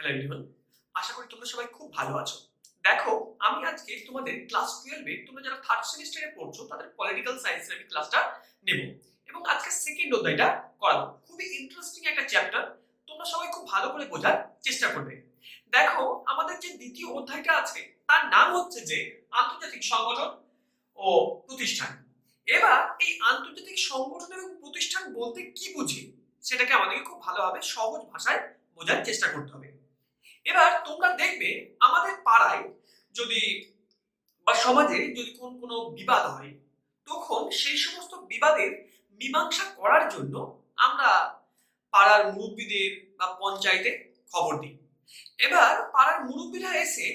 Hello everyone, আশা করি তোমরা সবাই খুব ভালো আছো। দেখো, আমি আজকে তোমাদের ক্লাস 12 এ তোমরা যারা থার্ড সেমিস্টারে পড়ছো তাদের পলিটিক্যাল সায়েন্সের আমি ক্লাসটা নেব এবং আজকে সেকেন্ড অধ্যায়টা করাবো। খুবই ইন্টারেস্টিং একটা চ্যাপ্টার, তোমরা সবাই খুব ভালো করে বোঝার চেষ্টা করবে। দেখো, আমাদের যে দ্বিতীয় অধ্যায়টা আছে তার নাম হচ্ছে যে আন্তর্জাতিক সংগঠন ও প্রতিষ্ঠান। এবার এই আন্তর্জাতিক সংগঠন এবং প্রতিষ্ঠান বলতে কি বুঝি সেটাকে আমাদেরকে খুব ভালোভাবে সহজ ভাষায় বোঝার চেষ্টা করতে হবে। এবার তোমরা দেখবে আমাদের পাড়ায় যদি বা সমাজে যদি কোনো বিবাদ হয়, তখন সেই সমস্ত বিবাদের মীমাংসা করার জন্য আমরা পাড়ার মুরব্বীদের বা পঞ্চায়েতে খবর দিই। এবার পাড়ার মুরব্বীরা এসে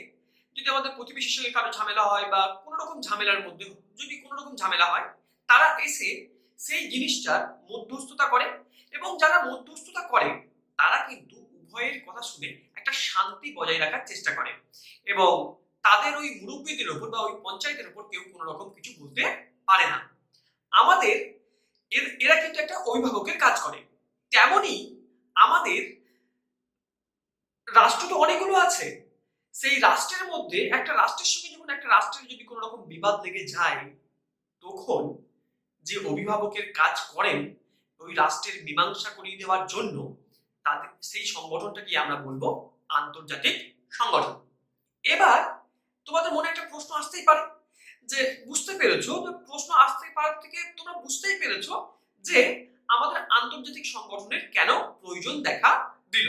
যদি আমাদের প্রতিবেশীর সঙ্গে কারো ঝামেলা হয় বা কোনো রকম ঝামেলার মধ্যে যদি কোনো রকম ঝামেলা হয়, তারা এসে সেই জিনিসটার মধ্যস্থতা করে এবং যারা মধ্যস্থতা করে তারা কিন্তু উভয়ের কথা শুনে একটা শান্তি বজায় রাখার চেষ্টা করে এবং তাদের ওই মুরব্বীদের উপর বা ওই পঞ্চায়েতের উপর কেউ কোনো রকম কিছু বলতে পারে না। আমাদের এরা কিন্তু একটা অভিভাবকের কাজ করে। তেমনি আমাদের রাষ্ট্র তো অনেকগুলো আছে, সেই রাষ্ট্রের মধ্যে একটা রাষ্ট্রের সঙ্গে যখন একটা রাষ্ট্রের যদি কোনো রকম বিবাদ লেগে যায়, তখন যে অভিভাবকের কাজ করেন ওই রাষ্ট্রের মীমাংসা করিয়ে দেওয়ার জন্য, তাদের সেই সংগঠনটাকে আমরা বলবো আন্তর্জাতিক সংগঠন। এবার তোমাদের মনে একটা প্রশ্ন আসতেই পারে যে বুঝতে পেরেছো, প্রশ্ন আসতে পারার থেকে তোমরা বুঝতেই পেরেছো যে আমাদের আন্তর্জাতিক সংগঠনের কেন প্রয়োজন দেখা দিল।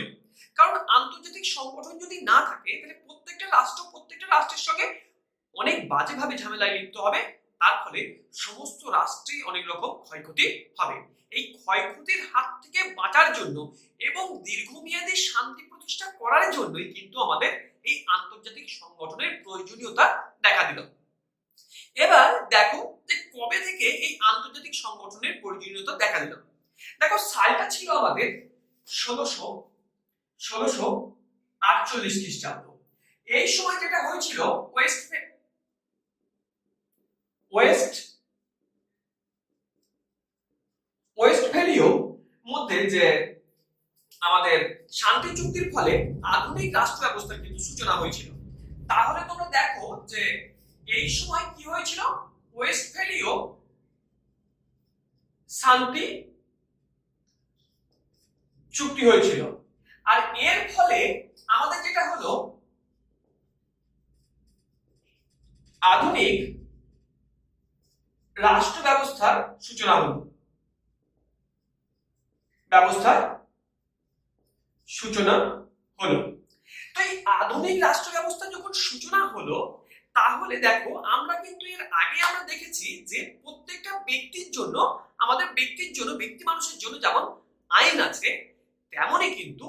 কারণ আন্তর্জাতিক সংগঠন যদি না থাকে তাহলে প্রত্যেকটা রাষ্ট্রের সঙ্গে অনেক বাজেভাবে ঝামেলায় লিপ্ত হবে, তার ফলে সমস্ত রাষ্ট্রেই অনেক রকম ক্ষয়ক্ষতি হবে। এই ক্ষয়ক্ষতির হাত থেকে বাঁচার জন্য এবং দীর্ঘমেয়াদী শান্তি প্রতিষ্ঠা করার জন্যই কিন্তু আমাদের এই আন্তর্জাতিক সংগঠনের প্রয়োজনীয়তা দেখা দিল। এবার দেখো যে কবে থেকে এই আন্তর্জাতিক সংগঠনের প্রয়োজনীয়তা দেখা দিল। দেখো, সালটা ছিল আমাদের 1648 খ্রিস্টাব্দ। এই সময় যেটা হয়েছিল ওয়েস্টফেলীয় মধ্যে যে আমাদের শান্তি চুক্তির ফলে আধুনিক রাষ্ট্র ব্যবস্থার কিন্তু সূচনা হয়েছিল। তাহলে তোমরা দেখো যে এই সময় কি হয়েছিল, ওয়েস্টফেলীয় শান্তি চুক্তি হয়েছিল। আর এর ফলে আমাদের যেটা হলো আধুনিক রাষ্ট্র ব্যবস্থার সূচনা হলো। তো এই আধুনিক রাষ্ট্র ব্যবস্থা যখন সূচনা হলো, তাহলে দেখো আমরা কিন্তু এর আগে আমরা দেখেছি যে প্রত্যেকটা ব্যক্তির জন্য ব্যক্তি মানুষের জন্য যেমন আইন আছে, তেমনই কিন্তু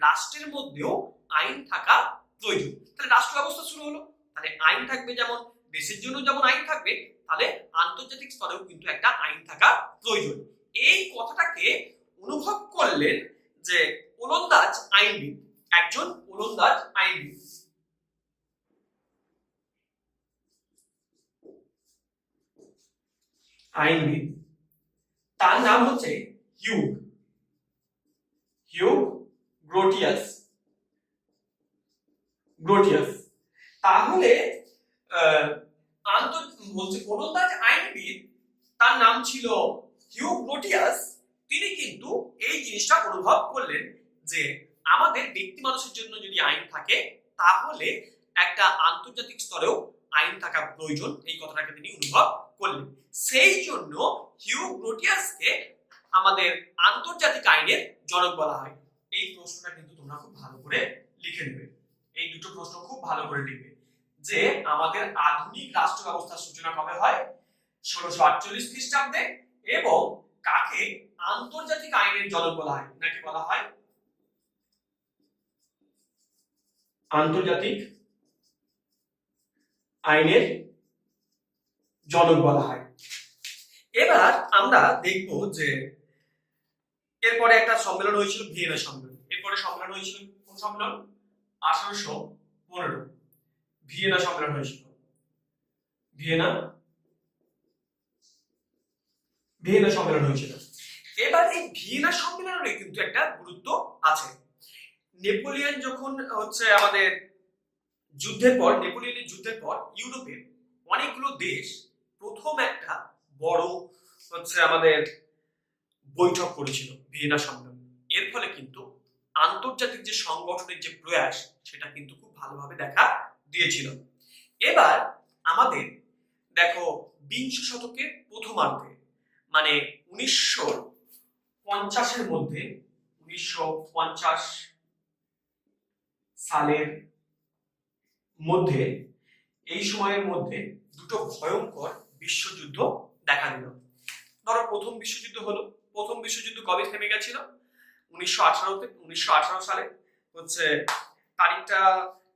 রাষ্ট্রের মধ্যেও আইন থাকা প্রয়োজন। তাহলে রাষ্ট্র ব্যবস্থা শুরু হলো, তাহলে আইন থাকবে, যেমন দেশের জন্য যেমন আইন থাকবে, তাহলে আন্তর্জাতিক স্তরেও কিন্তু একটা আইন থাকা প্রয়োজন। এই কথাটাকে অনুভব করলেন যে ওলন্দাজ আইনবিদ, একজন ওলন্দাজ আইনবিদ, তার নাম হচ্ছে হিউগ গ্রোটিয়াস। তাহলে ওলন্দাজ আইনবিদ, তার নাম ছিল হিউগ গ্রোটিয়াস। তিনি কিন্তু এই জিনিসটা অনুভব করলেন যে আমাদের ব্যক্তি মানুষের জন্য যদি আইন থাকে, তাহলে একটা আন্তর্জাতিক স্তরেও আইন থাকা প্রয়োজন। এই কথাটাকে তিনি অনুভব করলেন। সেই জন্য হিউগ গ্রোটিয়াসকে আমাদের আন্তর্জাতিক আইনের জনক বলা হয়। এই প্রশ্নটা কিন্তু তোমরা খুব ভালো করে লিখে নেবে। এই দুটো প্রশ্ন খুব ভালো করে লিখবে যে আমাদের আধুনিক রাষ্ট্র ব্যবস্থার সূচনা কবে হয়, 1648 খ্রিস্টাব্দে, এবং কাকে আন্তর্জাতিক আইনের জনক বলা হয়, নাকি বলা হয় আন্তর্জাতিক আইনের জনক বলা হয়। এবার আমরা দেখব যে এরপরে একটা সম্মেলন হয়েছিল, ভিয়েনা সম্মেলন। এরপরে সম্মেলন হয়েছিল কোন সম্মেলন, 1815 ভিয়েনা সম্মেলন হয়েছিল। ভিয়েনা সম্মেলন হয়েছিল। এবার এই ভিয়েনা সম্মেলনের কিন্তু একটা গুরুত্ব আছে। নেপোলিয়ন যখন আমাদের নেপোলিয়নের যুদ্ধের পর ইউরোপে অনেকগুলো দেশ প্রথম একটা বড় আমাদের বৈঠক করেছিল ভিয়েনা সম্মেলন। এর ফলে কিন্তু আন্তর্জাতিক যে সংগঠনের যে প্রয়াস সেটা কিন্তু খুব ভালোভাবে দেখা দিয়েছিল। এবার আমাদের দেখো বিংশ শতকের প্রথমার্ধে মানে 1950-এর মধ্যে 1950 সালের মধ্যে এই সময়ের মধ্যে দুটো ভয়ঙ্কর বিশ্বযুদ্ধ দেখা দিল। ধরো প্রথম বিশ্বযুদ্ধ হলো। প্রথম বিশ্বযুদ্ধ কবে থেমে গেছিল? 1918 সালে তারিখটা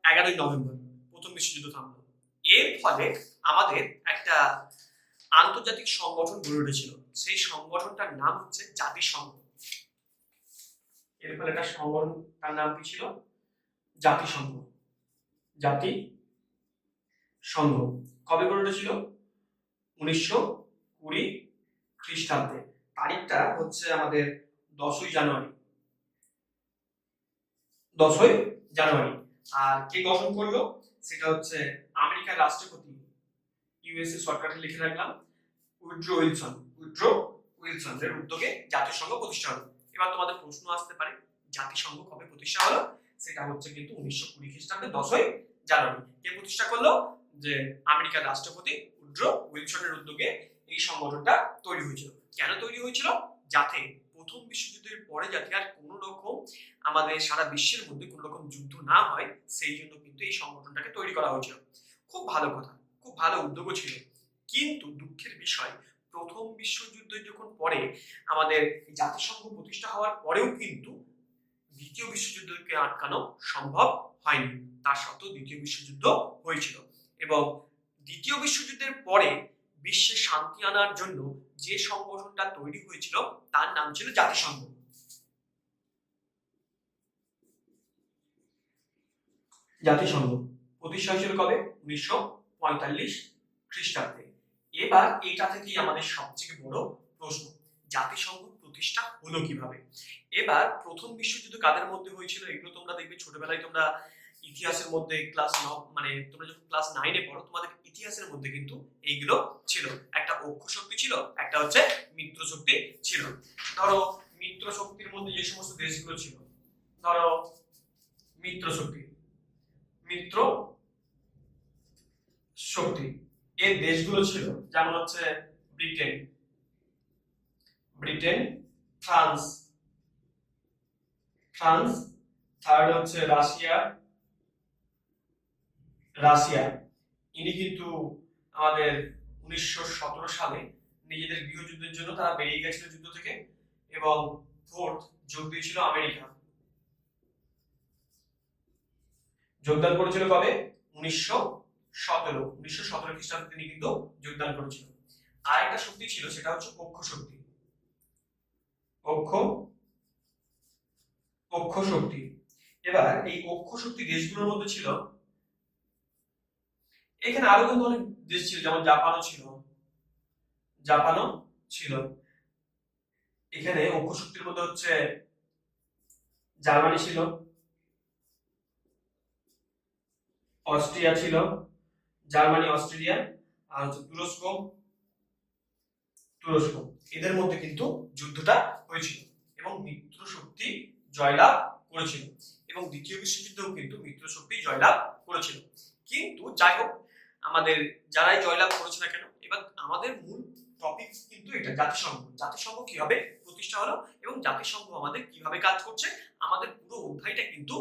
11ই নভেম্বর প্রথম বিশ্বযুদ্ধ থামলো। এর ফলে আমাদের একটা আন্তর্জাতিক সংগঠন গড়ে উঠেছিল, সেই সংগঠনটার নাম হচ্ছে জাতিসংঘ। এর ফলে একটা সংগঠন, তার নাম কি ছিল? জাতিসংঘ। জাতিসংঘ কবে গড়ে উঠেছিল? 1920 খ্রিস্টাব্দে। তারিখটা আমাদের 10ই জানুয়ারি। আর কে গঠন করলো? সেটা আমেরিকার রাষ্ট্রপতি, ইউএসএ সরকারকে লিখে রাখলাম, উইড্রো উইলসন এর উদ্যোগে জাতিসংঘ প্রতিষ্ঠা হলো। এবার তোমাদের প্রশ্ন আসতে পারে জাতিসংঘ কবে প্রতিষ্ঠা হলো? সেটা কিন্তু 1920 খ্রিস্টাব্দে 10ই জানুয়ারি। কে প্রতিষ্ঠা করলো? যে আমেরিকার রাষ্ট্রপতি উইড্রো উইলসনের উদ্যোগে এই সংগঠনটা তৈরি হয়েছিল। কেন তৈরি হয়েছিল? যাতে প্রথম বিশ্বযুদ্ধের পরে যাতে আর কোনো রকম আমাদের সারা বিশ্বের মধ্যে কোনো রকম যুদ্ধ না হয়, সেই জন্য কিন্তু এই সংগঠনটাকে তৈরি করা হয়েছিল। খুব ভালো কথা, খুব ভালো উদ্যোগও ছিল। কিন্তু দুঃখের বিষয়, প্রথম বিশ্বযুদ্ধের যখন পরে আমাদের জাতিসংঘ প্রতিষ্ঠা হওয়ার পরেও কিন্তু দ্বিতীয় বিশ্বযুদ্ধকে আটকানো সম্ভব হয়নি। তার সত্ত্বেও দ্বিতীয় বিশ্বযুদ্ধ হয়েছিল এবং দ্বিতীয় বিশ্বযুদ্ধের পরে বিশ্বে শান্তি আনার জন্য যে সংগঠনটা তৈরি হয়েছিল তার নাম ছিল জাতিসংঘ। জাতিসংঘ প্রতিষ্ঠা হয়েছিল কবে? 1945 খ্রিস্টাব্দে। এবার এটা থেকেই আমাদের সবচেয়ে বড় প্রশ্ন, জাতিসংঘ প্রতিষ্ঠা হলো কিভাবে? এবার প্রথম বিশ্বযুদ্ধ কাদের মধ্যে হয়েছিল? এগুলো তোমরা দেখবে ছোটবেলায় তোমরা ইতিহাসের মধ্যে তোমরা যখন ক্লাস 9 এ পড়ো তোমাদের ইতিহাসের মধ্যে কিন্তু এইগুলো ছিল। একটা অক্ষ শক্তি ছিল, একটা মিত্র শক্তি ছিল। ধরো মিত্র শক্তির মধ্যে যে সমস্ত দেশগুলো ছিল, ধরো মিত্র শক্তি এই দেশগুলো ছিল যেমন ব্রিটেন, ফ্রান্স, থার্ড রাশিয়া। ইনি কিন্তু আমাদের 1917 সালে নিজেদের গৃহযুদ্ধের জন্য তারা বেরিয়ে গেছিল যুদ্ধ থেকে। এবং ফোর্থ যোগ দিয়েছিল আমেরিকা। যোগদান করেছিল কবে? 1917 খ্রিস্টাব্দে তিনি কিন্তু যোগদান করেছিল। আরেকটা শক্তি ছিল, সেটা অক্ষ শক্তি। অক্ষ শক্তি। এবার এই অক্ষ শক্তি দেশগুলোর মধ্যে ছিল, এখানে আরো কিন্তু অনেক দেশ ছিল, যেমন জাপানও ছিল। এখানে অক্ষ শক্তির মধ্যে জার্মানি ছিল, অস্ট্রিয়া ছিল, জার্মানি, অস্ট্রেলিয়া, আর তুরস্ক। এদের মধ্যে কিন্তু যুদ্ধটা হয়েছিল এবং মিত্র শক্তি জয়লাভ করেছিল এবং দ্বিতীয় বিশ্বযুদ্ধেও কিন্তু মিত্র শক্তি জয়লাভ করেছিল। কিন্তু যাই হোক, আমাদের যারাই জয়লাভ করেছে না কেন, এবার আমাদের মূল টপিক কিন্তু এটা, জাতিসংঘ কিভাবে প্রতিষ্ঠা হলো এবং জাতিসংঘ আমাদের কিভাবে কাজ করছে, আমাদের পুরো অধ্যায়টা কিন্তু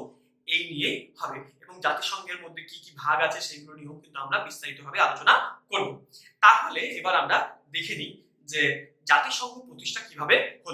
এই নিয়েই হবে এবং জাতিসংঘের মধ্যে কি কি ভাগ আছে সেগুলো নিয়েও কিন্তু আমরা বিস্তারিতভাবে আলোচনা করব। তাহলে এবার আমরা দেখে নিই যে জাতিসংঘ প্রতিষ্ঠা কিভাবে হলো।